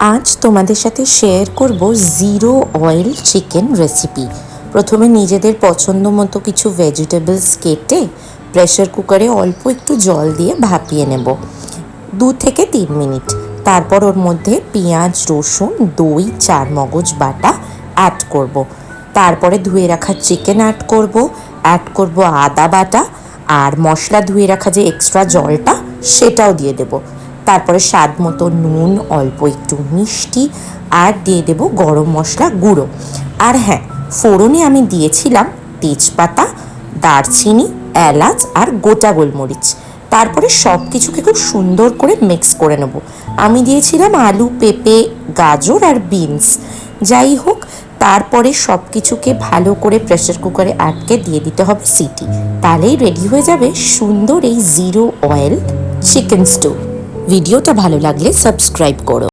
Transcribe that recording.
আজ তোমাদের সাথে শেয়ার করব জিরো অয়েল চিকেন রেসিপি। প্রথমে নিজেদের পছন্দ মতো কিছু ভেজিটেবলস কেটে প্রেসার কুকারে অল্প একটু জল দিয়ে ভাপিয়ে নেব 2 থেকে 3 মিনিট। তারপর ওর মধ্যে পেঁয়াজ, রসুন, দই, চার মগজ বাটা অ্যাড করব। তারপরে ধুয়ে রাখা চিকেন অ্যাড করব আদা বাটা, আর মশলা ধুয়ে রাখা যে এক্সট্রা জলটা সেটাও দিয়ে দেব। তারপরে স্বাদ মতো নুন, অল্প একটু মিষ্টি, আর দিয়ে দেব গরম মশলা গুঁড়ো। আর হ্যাঁ, ফোড়নে আমি দিয়েছিলাম তেজপাতা, দারচিনি, এলাচ আর গোটা গোলমরিচ। তারপরে সব কিছুকে খুব সুন্দর করে মিক্স করে নেব। আমি দিয়েছিলাম আলু, পেঁপে, গাজর আর বিনস। যাই হোক, তারপরে সব কিছুকে ভালো করে প্রেসার কুকারে আটকে দিয়ে দিতে হবে সিটি। তাহলেই রেডি হয়ে যাবে সুন্দর এই জিরো অয়েল চিকেন স্টু। ভিডিওটা ভালো লাগলে সাবস্ক্রাইব করো।